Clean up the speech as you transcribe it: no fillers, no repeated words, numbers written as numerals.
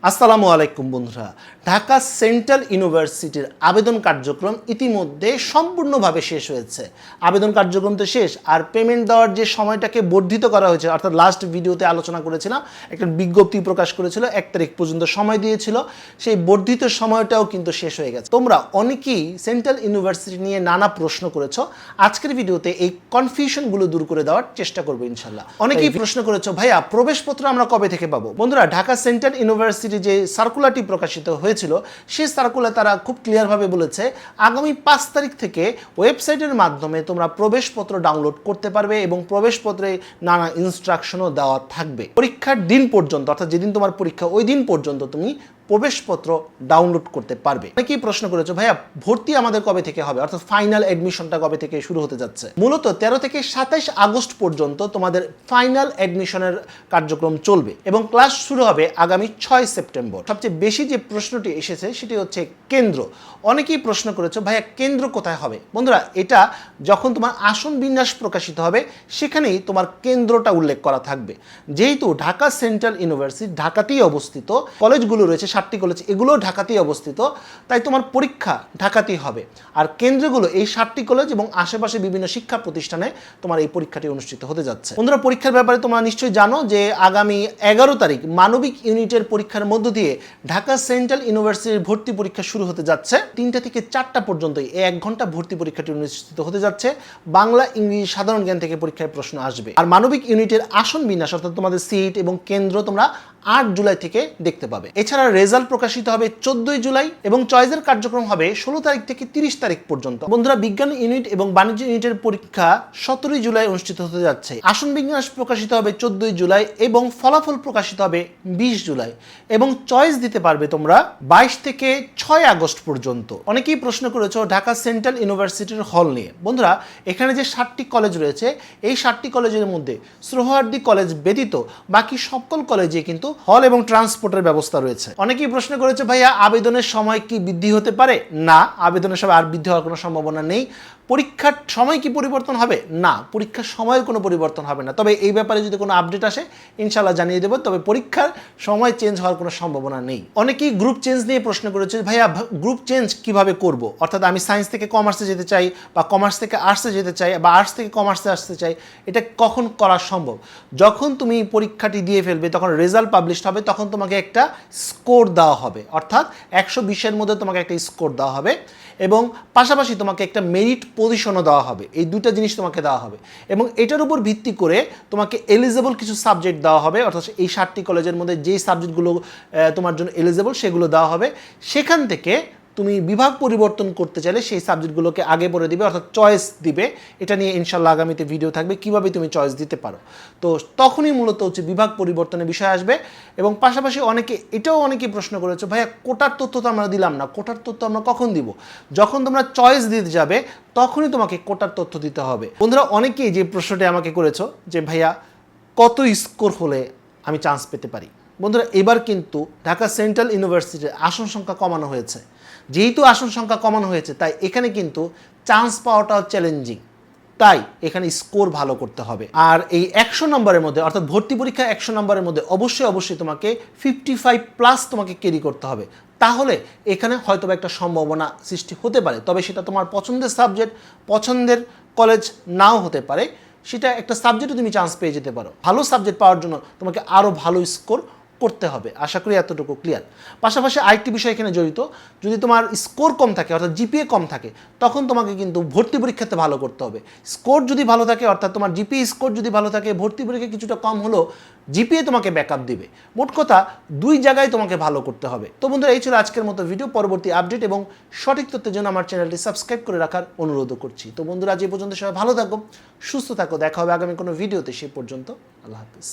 আসসালামু আলাইকুম বন্ধুরা। ঢাকা সেন্ট্রাল ইউনিভার্সিটির আবেদন কার্যক্রম ইতিমধ্যে সম্পূর্ণভাবে শেষ হয়েছে। আবেদন কার্যক্রম তো শেষ, আর পেমেন্ট দেওয়ার যে সময়টাকে বর্ধিত করা হয়েছে, অর্থাৎ লাস্ট ভিডিওতে আলোচনা করেছিলাম, একটা বিজ্ঞপ্তি প্রকাশ করেছিল, 1 তারিখ পর্যন্ত সময় দিয়েছিল। সেই বর্ধিত সময়টাও কিন্তু শেষ হয়ে গেছে। তোমরা অনেকেই সেন্ট্রাল ইউনিভার্সিটি নিয়ে নানা প্রশ্ন করেছো। আজকের ভিডিওতে এই কনফিউশনগুলো দূর করে দেওয়ার চেষ্টা করবো ইনশাল্লাহ। অনেকেই প্রশ্ন করেছো, ভাইয়া প্রবেশপত্র আমরা কবে থেকে পাবো? বন্ধুরা, ঢাকা সেন্ট্রাল ইউনিভার্সিটি যে সার্কুলারটি প্রকাশিত হয়েছিল, সেই সার্কুলার তারা খুব ক্লিয়ারভাবে বলেছে আগামী 5 তারিখ থেকে ওয়েবসাইটের মাধ্যমে তোমরা প্রবেশপত্র ডাউনলোড করতে পারবে এবং প্রবেশপত্রে নানা ইনস্ট্রাকশনও দেওয়া থাকবে। পরীক্ষার দিন পর্যন্ত, অর্থাৎ যেদিন তোমার পরীক্ষা ওই দিন পর্যন্ত তুমি প্রবেশপত্র ডাউনলোড করতে পারবে। অনেকেই প্রশ্ন করেছো, ভাইয়া ভর্তি আমাদের কবে থেকে হবে, অর্থাৎ ফাইনাল অ্যাডমিশনটা কবে থেকে শুরু হতে যাচ্ছে? মূলত 13 থেকে 27 আগস্ট পর্যন্ত তোমাদের ফাইনাল অ্যাডমিশনের কার্যক্রম চলবে এবং ক্লাস শুরু হবে আগামী 6 সেপ্টেম্বর। সবচেয়ে বেশি যে প্রশ্নটি এসেছে সেটি হচ্ছে কেন্দ্র। অনেকেই প্রশ্ন করেছো, ভাইয়া কেন্দ্র কোথায় হবে? বন্ধুরা, এটা যখন তোমার আসন বিন্যাস প্রকাশিত হবে সেখানেই তোমার কেন্দ্রটা উল্লেখ করা থাকবে। যেহেতু ঢাকা সেন্ট্রাল ইউনিভার্সিটি ঢাকাতেই অবস্থিত, কলেজগুলো রয়েছে 7টি কলেজ, এগুলো ঢাকাতেই অবস্থিত, তাই তোমার পরীক্ষা ঢাকাতেই হবে। আর কেন্দ্রগুলো এই 7টি কলেজ এবং আশেপাশে বিভিন্ন শিক্ষা প্রতিষ্ঠানে তোমার এই পরীক্ষাটি অনুষ্ঠিত হতে যাচ্ছে। বন্ধুরা, পরীক্ষার ব্যাপারে তোমরা নিশ্চয়ই জানো যে আগামী 11 তারিখ মানবিক ইউনিটের পরীক্ষার মধ্য দিয়ে ঢাকা সেন্ট্রাল ইউনিভার্সিটির ভর্তি পরীক্ষা শুরু হতে যাচ্ছে। 3টা থেকে 4টা পর্যন্ত এই 1 ঘন্টা ভর্তি পরীক্ষাটি অনুষ্ঠিত হতে যাচ্ছে। বাংলা, ইংরেজি, সাধারণ জ্ঞান থেকে পরীক্ষায় প্রশ্ন আসবে। আর মানবিক ইউনিটের আসন বিন্যাস, অর্থাৎ তোমাদের সিট এবং কেন্দ্র তোমরা 8 জুলাই থেকে দেখতে পাবে। এছাড়া রেজাল্ট প্রকাশিত হবে 14 জুলাই এবং চয়েসের কার্যক্রম হবে 16 তারিখ থেকে 30 তারিখ পর্যন্ত। বন্ধুরা, বিজ্ঞান ইউনিট এবং বাণিজ্য ইউনিটের পরীক্ষা 17 জুলাই অনুষ্ঠিত হতে যাচ্ছে। আসন বিন্যাস প্রকাশিত হবে 14 জুলাই এবং ফলাফল প্রকাশিত হবে 20 জুলাই এবং চয়েস দিতে পারবে তোমরা 22 থেকে 6 আগস্ট পর্যন্ত। অনেকেই প্রশ্ন করেছো ঢাকা সেন্ট্রাল ইউনিভার্সিটির হল নিয়ে। বন্ধুরা, এখানে যে 7টি কলেজ রয়েছে, এই 7টি কলেজের মধ্যে সোহরাওয়ার্দী কলেজ ব্যতীত বাকি সকল কলেজে কিন্তু হল এবং ট্রান্সপোর্টের ব্যবস্থা রয়েছে। অনেকেই প্রশ্ন করেছে, ভাইয়া আবেদনের সময় কি বৃদ্ধি হতে পারে? না, আবেদনের সময় আর বৃদ্ধি হওয়ার কোনো সম্ভাবনা নেই। পরীক্ষার সময় কি পরিবর্তন হবে? না, পরীক্ষার সময়ের কোনো পরিবর্তন হবে না। তবে এই ব্যাপারে যদি কোনো আপডেট আসে ইনশাল্লাহ জানিয়ে দেবো। তবে পরীক্ষার সময় চেঞ্জ হওয়ার কোনো সম্ভাবনা নেই। অনেকেই গ্রুপ চেঞ্জ নিয়ে প্রশ্ন করেছে, ভাইয়া গ্রুপ চেঞ্জ কিভাবে করব? অর্থাৎ আমি সায়েন্স থেকে কমার্সে যেতে চাই বা কমার্স থেকে আর্টসে যেতে চাই বা আর্টস থেকে কমার্সে আসতে চাই, এটা কখন করা সম্ভব? যখন তুমি পরীক্ষাটি দিয়ে ফেলবে, তখন রেজাল্ট পাবলিশ হবে, তখন তোমাকে একটা স্কোর দেওয়া হবে, অর্থাৎ 120-এর মধ্যে তোমাকে একটা স্কোর দেওয়া হবে এবং পাশাপাশি তোমাকে একটা মেরিট পজিশনও দেওয়া হবে। এই দুইটা জিনিস তোমাকে দেওয়া হবে এবং এটার উপর ভিত্তি করে তোমাকে এলিজেবল কিছু সাবজেক্ট দেওয়া হবে, অর্থাৎ এই 7টি কলেজের মধ্যে যেই সাবজেক্টগুলো তোমার জন্য এলিজেবল সেগুলো দেওয়া হবে। সেখান থেকে তুমি বিভাগ পরিবর্তন করতে চাইলে সেই সাবজেক্টগুলোকে আগে পড়ে দিবে, অর্থাৎ চয়েস দিবে। এটা নিয়ে ইনশাল্লাহ আগামীতে ভিডিও থাকবে কিভাবে তুমি চয়েস দিতে পারো। তো তখনই মূলত হচ্ছে বিভাগ পরিবর্তনের বিষয় আসবে। এবং পাশাপাশি অনেকেই প্রশ্ন করেছো, ভাইয়া কোটার তথ্য তো আমরা দিলাম না, কোটার তথ্য আমরা কখন দিব? যখন তোমরা চয়েস দিতে যাবে তখনই তোমাকে কোটার তথ্য দিতে হবে। বন্ধুরা, অনেকেই যে প্রশ্নটি আমাকে করেছো যে ভাইয়া কত স্কোর হলে আমি চান্স পেতে পারি? বন্ধুরা, এবার কিন্তু ঢাকা সেন্ট্রাল ইউনিভার্সিটির আসন সংখ্যা কমানো হয়েছে। যেহেতু আসন সংখ্যা কমানো হয়েছে, তাই এখানে কিন্তু চান্স পাওয়াটাও চ্যালেঞ্জিং। তাই এখানে স্কোর ভালো করতে হবে। আর এই 100 নম্বরের মধ্যে, অর্থাৎ ভর্তি পরীক্ষা 100 নম্বরের মধ্যে অবশ্যই তোমাকে 55+ তোমাকে ক্যারি করতে হবে। তাহলে এখানে হয়তো একটা সম্ভাবনা সৃষ্টি হতে পারে। তবে সেটা তোমার পছন্দের সাবজেক্ট, পছন্দের কলেজ নাও হতে পারে। সেটা একটা সাবজেক্টে তুমি চান্স পেয়ে যেতে পারো। ভালো সাবজেক্ট পাওয়ার জন্য তোমাকে আরও ভালো স্কোর করতে হবে। আশা করি এতটুকু ক্লিয়ার। পাশাপাশি আরেকটি বিষয় এখানে জড়িত, যদি তোমার স্কোর কম থাকে, অর্থাৎ জিপিএ কম থাকে, তখন তোমাকে কিন্তু ভর্তি পরীক্ষাতে ভালো করতে হবে। স্কোর যদি ভালো থাকে, অর্থাৎ তোমার জিপিএ স্কোর যদি ভালো থাকে, ভর্তি পরীক্ষা কিছুটা কম হলেও জিপিএ তোমাকে ব্যাকআপ দিবে। মোট কথা 2 জায়গায় তোমাকে ভালো করতে হবে। তো বন্ধুরা, এই ছিল আজকের মতো ভিডিও। পরবর্তী আপডেট এবং সঠিক তথ্যের জন্য আমার চ্যানেলটি সাবস্ক্রাইব করে রাখার অনুরোধ করছি। তো বন্ধুরা, আজ এই পর্যন্ত সবাই ভালো থাকো, সুস্থ থাকো। দেখা হবে আগামী কোনো ভিডিওতে। সে পর্যন্ত আল্লাহ হাফিজ।